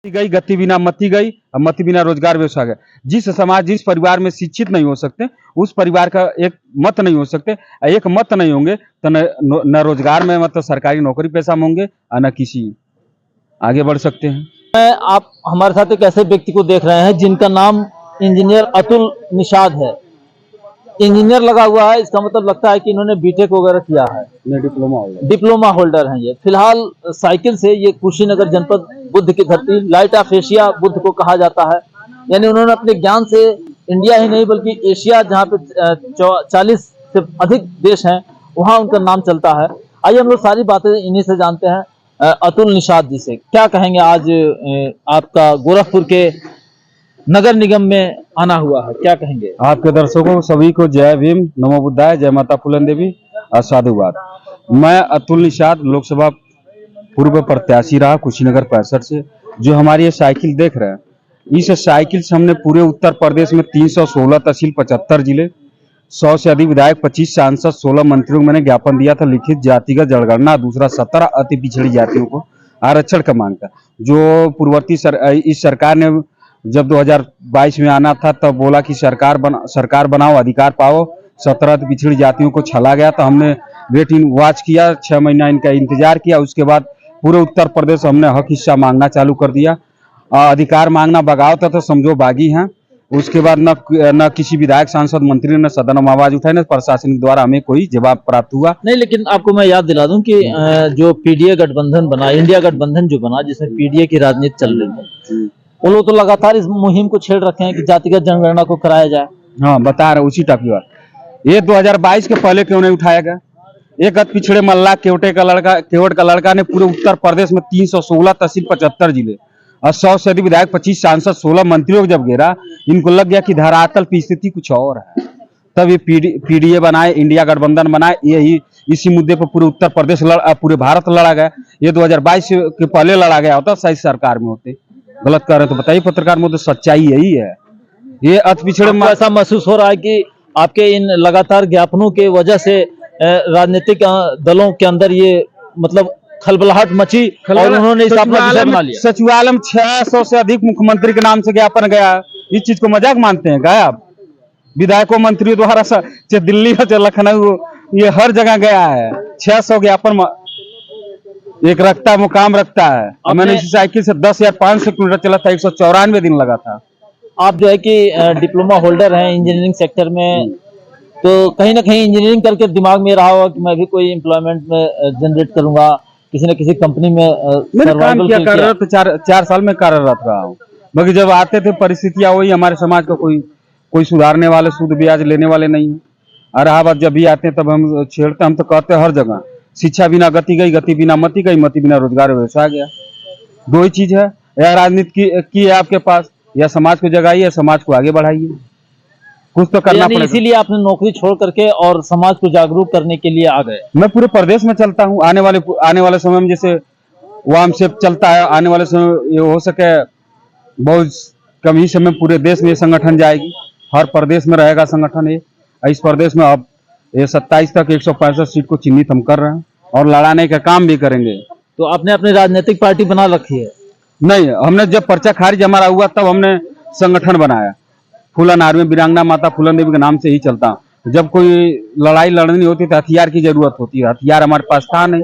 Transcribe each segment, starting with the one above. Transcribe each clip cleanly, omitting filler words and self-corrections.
गई गति बिना मती गई और मती बिना रोजगार व्यवसाय गया। जिस समाज जिस परिवार में शिक्षित नहीं हो सकते उस परिवार का एक मत नहीं हो सकते, एक मत नहीं होंगे तो न रोजगार में मतलब सरकारी नौकरी पेशा में होंगे और न किसी आगे बढ़ सकते हैं। आप हमारे साथ एक ऐसे व्यक्ति को देख रहे हैं जिनका नाम इंजीनियर अतुल निषाद है। इंजीनियर लगा हुआ है, इसका मतलब लगता है कि इन्होंने बीटेक वगैरह किया है। डिप्लोमा होल्डर हैं ये। फिलहाल साइकिल से ये कुशीनगर जनपद बुद्ध की धरती, लाइट ऑफ एशिया बुद्ध को कहा जाता है। यानी उन्होंने अपने ज्ञान से इंडिया ही नहीं बल्कि एशिया, जहाँ पे 40 से अधिक देश हैं, वहाँ उनका नाम चलता है। आइए हम लोग सारी बातें इन्हीं से जानते हैं, अतुल निषाद जी से। क्या कहेंगे, आज आपका गोरखपुर के नगर निगम में आना हुआ है, क्या कहेंगे? आपके दर्शकों सभी को जय भीम, नमो बुद्धाय, जय माता फूलन देवी और साधुवाद। मैं अतुल निषाद लोकसभा पूर्व प्रत्याशी रहा कुशीनगर 65 से। जो हमारी ये साइकिल देख रहे हैं, इस साइकिल से हमने पूरे उत्तर प्रदेश में 316 तहसील, 75 जिले, 100 से अधिक विधायक, 25 सांसद, 16 मंत्रियों को मैंने ज्ञापन दिया था लिखित, जातिगत जनगणना, दूसरा 17 अति पिछड़ी जातियों को आरक्षण का मांग था। जो पूर्ववर्ती इस सरकार ने जब 2022 में आना था तब बोला कि सरकार बनाओ, अधिकार पाओ, 17 पिछड़ी जातियों को छला गया। तो हमने वेट इन वॉच किया, 6 महीना इनका इंतजार किया। उसके बाद पूरे उत्तर प्रदेश हमने हक हिस्सा मांगना चालू कर दिया। अधिकार मांगना बगावता तो समझो बागी हैं। उसके बाद न किसी विधायक, सांसद, मंत्री ने सदन में आवाज उठाई, न प्रशासन द्वारा हमें कोई जवाब प्राप्त हुआ नहीं। लेकिन आपको मैं याद दिला दूं कि जो पीडीए गठबंधन बना, इंडिया गठबंधन जो बना, जिसमें पीडीए की राजनीति चल रही है, वो लोग तो लगातार इस मुहिम को छेड़ रखे हैं कि जातिगत जनगणना को कराया जाए। हाँ, बता रहे उसी टॉपिक पर। ये 2022 के पहले क्यों नहीं उठाया गया? एक पिछड़े मल्ला केवट का लड़का ने पूरे उत्तर प्रदेश में 316 तहसील, 75 जिले और 100 से अधिक विधायक, 25 सांसद, 16 मंत्रियों को जब घेरा, इनको लग गया कि धरातल की स्थिति कुछ और है। तब ये पीडीए बनाए, इंडिया गठबंधन बनाए। यही इसी मुद्दे पर पूरे उत्तर प्रदेश पूरे भारत लड़ा गया। ये 2022 के पहले लड़ा गया होता, शायद सरकार में होते। गलत कर रहे तो बताइए पत्रकार में, तो सच्चाई यही है। ये अति पिछड़े ऐसा महसूस हो रहा है कि आपके इन लगातार ज्ञापनों के वजह से राजनीतिक दलों के अंदर ये मतलब खलबलाहट मची और उन्होंने इस अपना विषय बना लिया। सचिवालय में 600 से अधिक मुख्यमंत्री के नाम से ज्ञापन गया। इस चीज को मजाक मानते हैं क्या आप? विधायकों, मंत्रियों द्वारा चाहे दिल्ली हो चाहे लखनऊ, ये हर जगह गया है। 600 ज्ञापन एक रखता मुकाम रखता है। मैंने इसी साइकिल से 10,500 किलोमीटर चला था, 194 दिन लगा था। आप जो है कि डिप्लोमा होल्डर हैं इंजीनियरिंग सेक्टर में, तो कहीं ना कहीं इंजीनियरिंग करके दिमाग में रहा होगा कि मैं भी कोई एम्प्लॉयमेंट में जनरेट करूंगा, किसी न किसी कंपनी में काम किया कर रहा था। 4 साल में कार्यरत रहा हूँ। बाकी जब आते थे परिस्थितियां वही, हमारे समाज का कोई सुधारने वाले, सूद ब्याज लेने वाले नहीं है। और रहा बात जब भी आते हैं तब हम छेड़ते, हम तो कहते हैं हर जगह शिक्षा बिना गति गई, गति बिना मती गई, मती बिना रोजगार व्यवसाय गया। दो ही चीज है, या राजनीति की है आपके पास, या समाज को जगाइए, या समाज को आगे बढ़ाइए। कुछ तो करना पड़ेगा। इसीलिए आपने नौकरी छोड़ करके और समाज को जागरूक करने के लिए आ गए। मैं पूरे प्रदेश में चलता हूँ। आने वाले समय में जैसे वाम से चलता है, आने वाले समय ये हो सके बहुत कम ही समय पूरे देश में ये संगठन जाएगी। हर प्रदेश में रहेगा संगठन ये। इस प्रदेश में अब ये 27 तक 165 सीट को चिन्हित हम कर रहे हैं और लड़ाने का काम भी करेंगे। तो आपने अपनी राजनीतिक पार्टी बना रखी है? नहीं, हमने जब पर्चा खारिज हमारा हुआ तब हमने संगठन बनाया। फूलन आर्मी, वीरांगना माता फूलन देवी के नाम से ही चलता। जब कोई लड़ाई लड़नी होती तो हथियार की जरूरत होती है। हथियार हमारे पास था नहीं,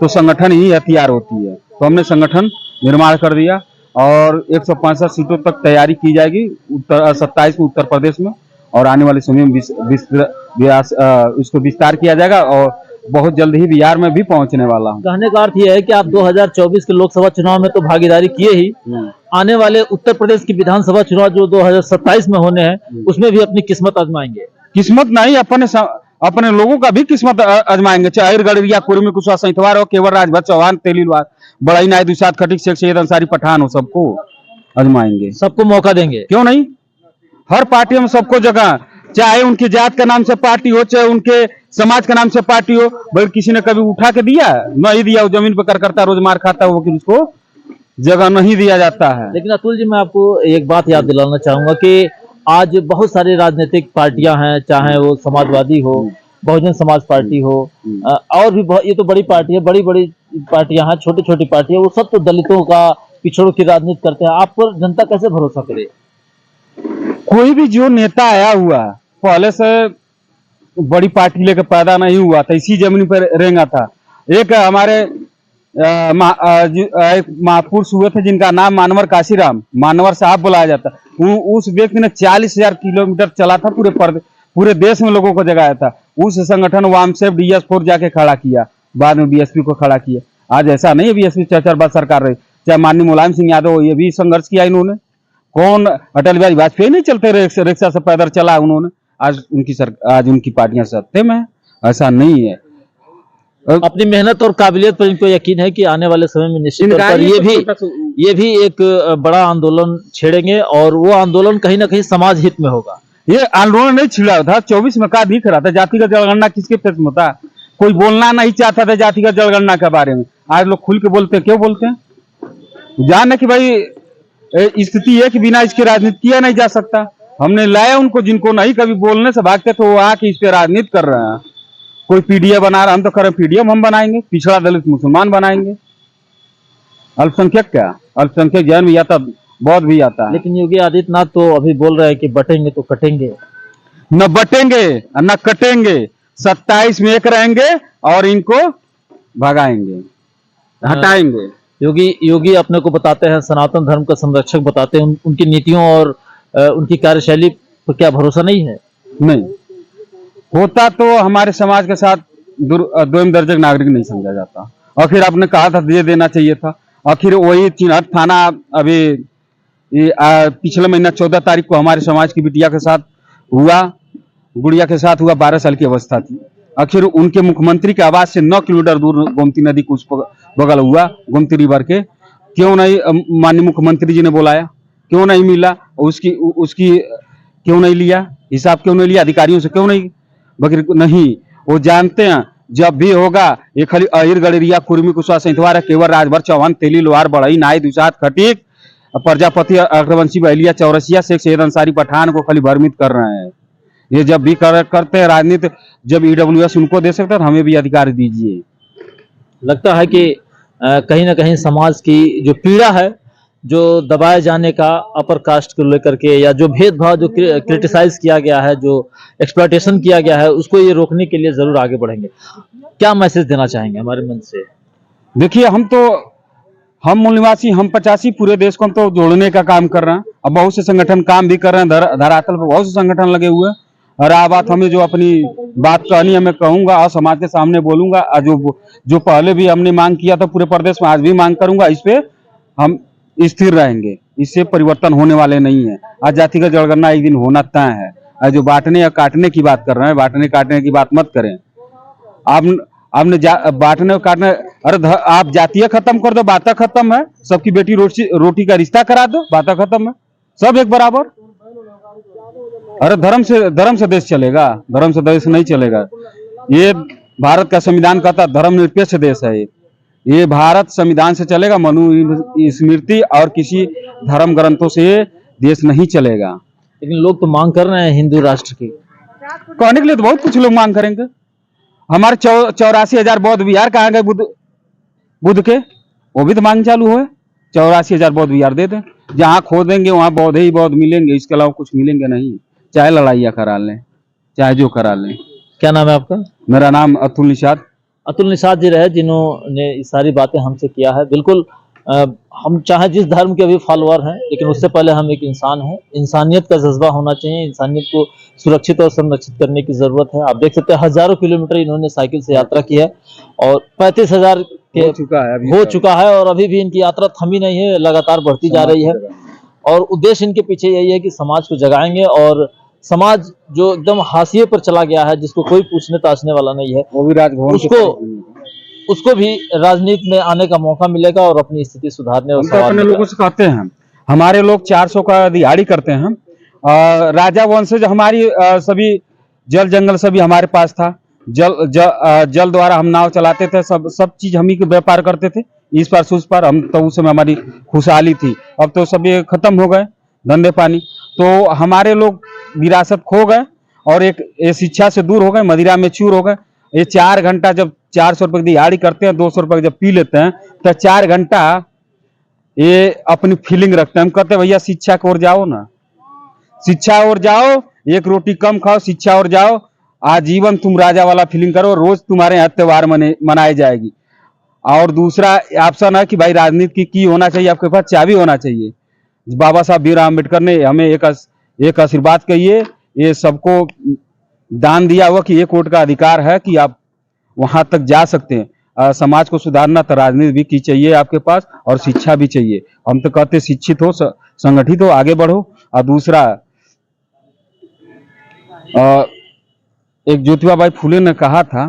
तो संगठन ही हथियार होती है। तो हमने संगठन निर्माण कर दिया और 165 सीटों तक तैयारी की जाएगी 27 में उत्तर प्रदेश में, और आने वाले समय में इसको विस्तार किया जाएगा और बहुत जल्द ही बिहार में भी पहुंचने वाला हूं। कहने का अर्थ यह है कि आप 2024 के लोकसभा चुनाव में तो भागीदारी किए ही, आने वाले उत्तर प्रदेश की विधानसभा चुनाव जो 2027 में होने हैं, उसमें भी अपनी किस्मत आजमाएंगे। किस्मत नहीं, अपने लोगों का भी किस्मत आजमाएंगे। चाहे गढ़विया, कुर्मी, कुशवाहा, सैंतवार हो, केवल राजभर, चौहान, तेलीवाल, बड़ाई, नायक, दुसाद, खटीक, शेख सैयद, अंसारी, पठान हो, सबको आजमाएंगे। सबको मौका देंगे, क्यों नहीं? हर पार्टी में सबको जगह, चाहे उनकी जात के नाम से पार्टी हो, चाहे उनके समाज के नाम से पार्टी हो। बल्कि किसी ने कभी उठा के दिया? नहीं दिया। वो जमीन पर करता रोज मार खाता हो, फिर उसको जगह नहीं दिया जाता है। लेकिन अतुल जी, मैं आपको एक बात याद दिलाना चाहूंगा कि आज बहुत सारी राजनीतिक पार्टियां हैं, चाहे वो समाजवादी हो, बहुजन समाज पार्टी हो, और भी ये तो बड़ी पार्टी है, बड़ी बड़ी पार्टियां हैं, छोटी छोटी पार्टियां, वो सब तो दलितों का, पिछड़ों की राजनीति करते हैं, आप पर जनता कैसे भरोसा करे? कोई भी जो नेता आया हुआ पहले से बड़ी पार्टी लेकर पैदा नहीं हुआ था, इसी जमीन पर रेंगा था। एक हमारे एक महापुरुष हुए थे जिनका नाम मानवर काशीराम, मानवर साहब बुलाया जाता। उस व्यक्ति ने 40,000 किलोमीटर चला था, पूरे देश में लोगों को जगाया था। उस संगठन वामसेफ DS4 जाके खड़ा किया, बाद में बीएसपी को खड़ा किया। आज ऐसा नहीं है बीएसपी 4 बार सरकार रही, चाहे माननीय मुलायम सिंह यादव, ये भी संघर्ष किया इन्होंने। कौन अटल बिहारी वाजपेयी नहीं चलते रिक्शा से पैदल चला उन्होंने, आज उनकी पार्टियां सत्ते में है, ऐसा नहीं है। अपनी मेहनत और काबिलियत पर इनको यकीन है कि आने वाले समय में निश्चित तौर पर ये भी एक बड़ा आंदोलन छेड़ेंगे और वो आंदोलन कहीं ना कहीं समाज हित में होगा। ये आंदोलन नहीं छिड़ा था, 24 में का दिख रहा था। जातिगत जनगणना किसके फेस में था? कोई बोलना नहीं चाहता था जातिगत जनगणना के बारे में। आज लोग खुल के बोलते हैं, क्यों बोलते हैं? जाने कि भाई स्थिति है कि बिना इसके राजनीति किया नहीं जा सकता। हमने लाया उनको, जिनको नहीं कभी बोलने से भागते तो वो आके इस पे राजनीति कर रहे हैं। कोई पीडीएफ बना रहा, हम तो करें पीडीएफ हम बनाएंगे, पिछड़ा दलित मुसलमान बनाएंगे। अल्पसंख्यक क्या, अल्पसंख्यक जैन भी आता, बौद्ध भी आता है। लेकिन योगी आदित्यनाथ तो अभी बोल रहे हैं कि बटेंगे तो कटेंगे। न बटेंगे न कटेंगे, 27 में एक रहेंगे और इनको भगाएंगे, हटाएंगे। योगी अपने को बताते हैं सनातन धर्म का संरक्षक बताते हैं, उनकी नीतियों और उनकी कार्यशैली पर क्या भरोसा नहीं है? नहीं होता तो हमारे समाज के साथ दोयम दर्जे नागरिक नहीं समझा जाता। आखिर आपने कहा था दे देना चाहिए था, आखिर वही चिन्हट थाना अभी पिछले महीना 14 तारीख को हमारे समाज की बिटिया के साथ हुआ, गुड़िया के साथ हुआ, 12 साल की अवस्था थी। आखिर उनके मुख्यमंत्री के आवास से 9 किलोमीटर दूर गोमती नदी को उस बगल हुआ, गोमती रिवर के। क्यों नहीं माननीय मुख्यमंत्री जी ने बुलाया, क्यों नहीं मिला, उसकी क्यों नहीं लिया हिसाब, क्यों नहीं लिया अधिकारियों से, क्यों नहीं? बगैर नहीं, वो जानते हैं जब भी होगा ये खाली अहिर गड़ेरिया कुर्मी कुशवा सैंतवार केवल राजभर चौहान तेली लोहार बढ़ई नाई दुसात खटीक प्रजापति अग्रवंशी बहलिया चौरसिया शेख सैयद अंसारी पठान को खाली भ्रमित कर रहे हैं। ये जब भी करते हैं राजनीति, जब EWS उनको दे सकते हैं तो हमें भी अधिकार दीजिए। लगता है कि कहीं ना कहीं समाज की जो पीड़ा है, जो दबाए जाने का अपर कास्ट को लेकर के, या जो भेदभाव जो क्रिटिसाइज किया गया है, जो एक्सप्लॉयटेशन किया गया है, उसको ये रोकने के लिए जरूर आगे बढ़ेंगे। क्या मैसेज देना चाहेंगे हमारे मन से? देखिए, हम मूल निवासी, हम 85 पूरे देश को हम तो जोड़ने का काम कर रहे हैं। अब बहुत से संगठन काम भी कर रहे हैं, धरातल पर बहुत से संगठन लगे हुए हैं। और आ बात हमें जो अपनी बात कहनी है मैं कहूंगा और समाज के सामने बोलूंगा। जो पहले भी हमने मांग किया था पूरे प्रदेश में, आज भी मांग करूंगा। इस पे हम स्थिर रहेंगे, इससे परिवर्तन होने वाले नहीं है। आज जातिगत जनगणना एक दिन होना तय है। और जो बांटने या काटने की बात कर रहे हैं, बांटने काटने की बात मत करें। आपने बांटने काटने, अरे आप जातीय खत्म कर दो, बातें खत्म है। सबकी बेटी रोटी का रिश्ता करा दो, बातें खत्म है, सब एक बराबर। अरे धर्म से देश चलेगा? धर्म से देश नहीं चलेगा। ये भारत का संविधान कहता धर्मनिरपेक्ष देश है। ये भारत संविधान से चलेगा, मनुस्मृति और किसी धर्म ग्रंथों से देश नहीं चलेगा। लेकिन लोग तो मांग कर रहे हैं हिंदू राष्ट्र की। कहने के लिए तो बहुत कुछ लोग मांग करेंगे। हमारे 84,000 बौद्ध विहार कहाँ गए? बुद्ध के वो भी तो मांग चालू हुए। 84,000 बौद्ध विहार दे दें, जहाँ खोदेंगे वहां बौद्ध ही बौद्ध मिलेंगे, इसके अलावा कुछ मिलेंगे नहीं। चाहे लड़ाइयाँ करा लें, चाहे जो करा लें। क्या नाम है आपका? मेरा नाम अतुल निषाद। अतुल निषाद जी रहे जिन्होंने ये सारी बातें हमसे किया है। बिल्कुल हम चाहे जिस धर्म के भी फॉलोअर हैं, लेकिन उससे पहले हम एक इंसान हैं। इंसानियत का जज्बा होना चाहिए, इंसानियत को सुरक्षित और संरक्षित करने की जरूरत है। आप देख सकते हैं हजारों किलोमीटर इन्होंने साइकिल से यात्रा की है और 35,000 हो चुका है और अभी भी इनकी यात्रा थमी नहीं है, लगातार बढ़ती जा रही है। और उद्देश्य इनके पीछे यही है कि समाज को जगाएंगे, और समाज जो एकदम हाशिए पर चला गया है, जिसको कोई पूछने ताछने वाला नहीं है, वो भी राजभवन उसको भी राजनीति में आने का मौका मिलेगा और अपनी स्थिति सुधारने और अपने लोगों से कहते हैं। हमारे लोग 400 का दिहाड़ी करते हैं। राजा वंशज हमारी सभी जल जंगल सभी हमारे पास था। जल द्वारा हम नाव चलाते थे, सब चीज हम ही के व्यापार करते थे, इस पार से उस पार। हम तो उस समय हमारी खुशहाली थी। अब तो सब ये खत्म हो गए, धंधे पानी। तो हमारे लोग विरासत खो गए और एक शिक्षा से दूर हो गए, मदिरा में चूर हो गए। ये 4 घंटा जब 400 रुपए की दिहाड़ी करते हैं, 200 रुपए जब पी लेते हैं, तो 4 घंटा ये अपनी फीलिंग रखते हैं। हम कहते हैं भैया शिक्षा की ओर जाओ ना, शिक्षा और जाओ, एक रोटी कम खाओ, शिक्षा और जाओ, आजीवन तुम राजा वाला फीलिंग करो, रोज तुम्हारे यहाँ त्योहार मनाई जाएगी। और दूसरा ऑप्शन है कि भाई राजनीति की होना चाहिए, आपके पास चाबी होना चाहिए। बाबा साहब भीमराव अम्बेडकर ने हमें एक आशीर्वाद कहिए, ये सबको दान दिया हुआ कि एक वोट का अधिकार है कि आप वहां तक जा सकते हैं। समाज को सुधारना तो राजनीति भी की चाहिए आपके पास, और शिक्षा भी चाहिए। हम तो कहते शिक्षित हो, संगठित हो, आगे बढ़ो। और दूसरा एक ज्योतिबा बाई फुले ने कहा था